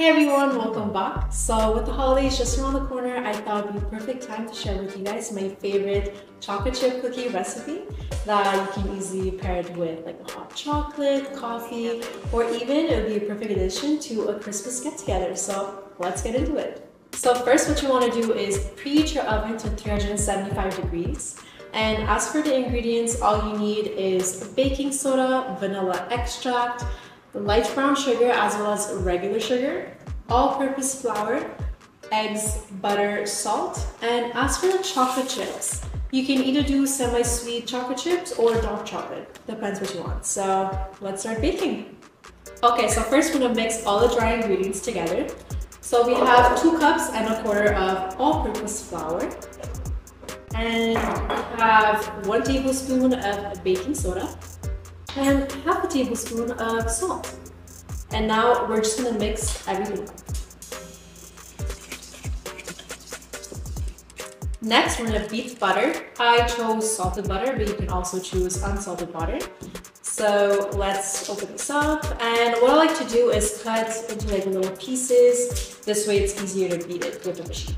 Hey everyone, welcome back. So with the holidays just around the corner, I thought it would be a perfect time to share with you guys my favorite chocolate chip cookie recipe that you can easily pair it with like a hot chocolate, coffee, or even it would be a perfect addition to a Christmas get-together. So let's get into it. So first what you want to do is preheat your oven to 375 degrees. And as for the ingredients, all you need is baking soda, vanilla extract, light brown sugar as well as regular sugar, all-purpose flour, eggs, butter, salt. And as for the chocolate chips, you can either do semi-sweet chocolate chips or dark chocolate, depends what you want. So let's start baking. Okay, so first we're gonna mix all the dry ingredients together. So we have 2 cups and a quarter of all-purpose flour. And we have 1 tablespoon of baking soda and half a tablespoon of salt. And now we're just gonna mix everything up. Next, we're gonna beat butter. I chose salted butter, but you can also choose unsalted butter. So let's open this up. And what I like to do is cut into like little pieces. This way it's easier to beat it with the machine.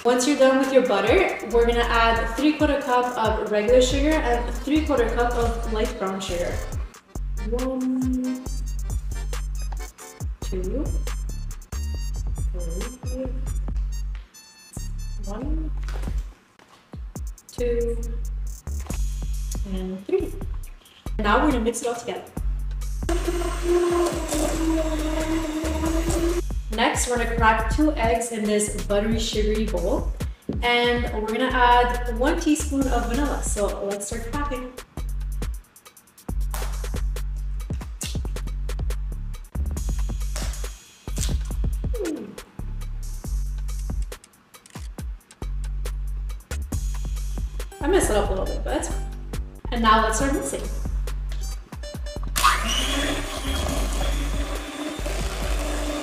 Once you're done with your butter, we're gonna add 3/4 cup of regular sugar and 3/4 cup of light brown sugar. 1, 2, 3, 1, 2, and 3. Now we're gonna mix it all together. Next, we're gonna crack 2 eggs in this buttery, sugary bowl. And we're gonna add 1 teaspoon of vanilla. So let's start cracking. I messed it up a little bit, but that's fine. And now let's start mixing.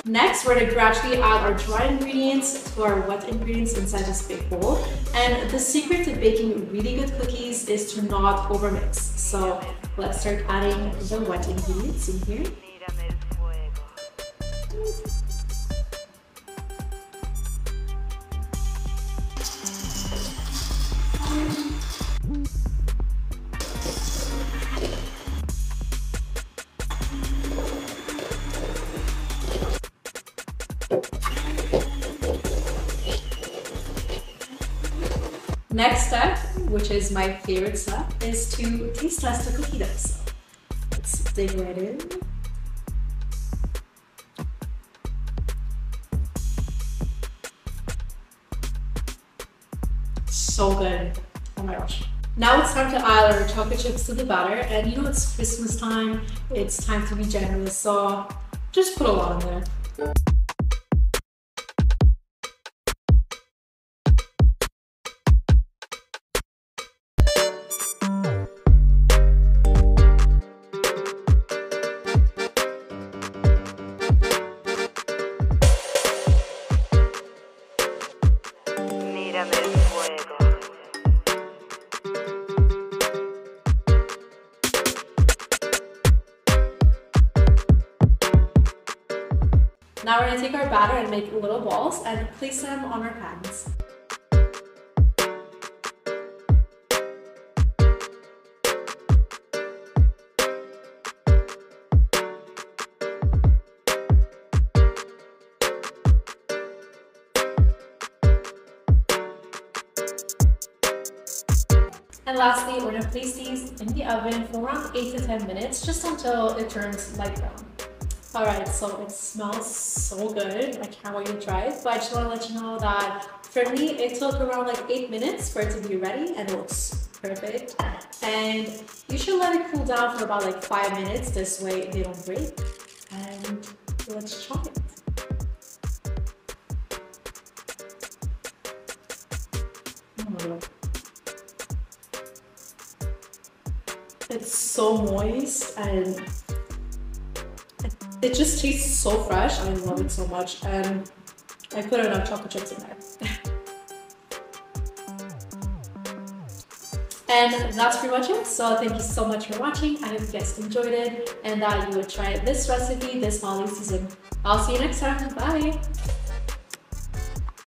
Next, we're going to gradually add our dry ingredients to our wet ingredients inside this big bowl. And the secret to baking really good cookies is to not overmix. So let's start adding the wet ingredients in here. Next step, which is my favorite step, is to taste test the cookie dough. So let's dig right in. So good. Oh my gosh. Now it's time to add our chocolate chips to the batter. And you know it's Christmas time, it's time to be generous. So just put a lot in there. Now we're going to take our batter and make little balls and place them on our pans. And lastly, we're going to place these in the oven for around 8 to 10 minutes, just until it turns light brown. Alright, so it smells so good. I can't wait to try it. But I just want to let you know that for me, it took around like 8 minutes for it to be ready and it looks perfect. And you should let it cool down for about like 5 minutes. This way they don't break. And let's try it. Oh my God. It's so moist and It just tastes so fresh. I love it so much, and I put enough chocolate chips in there. And that's pretty much it. So thank you so much for watching. I hope you guys enjoyed it and that you would try this recipe this holiday season. I'll see you next time. Bye!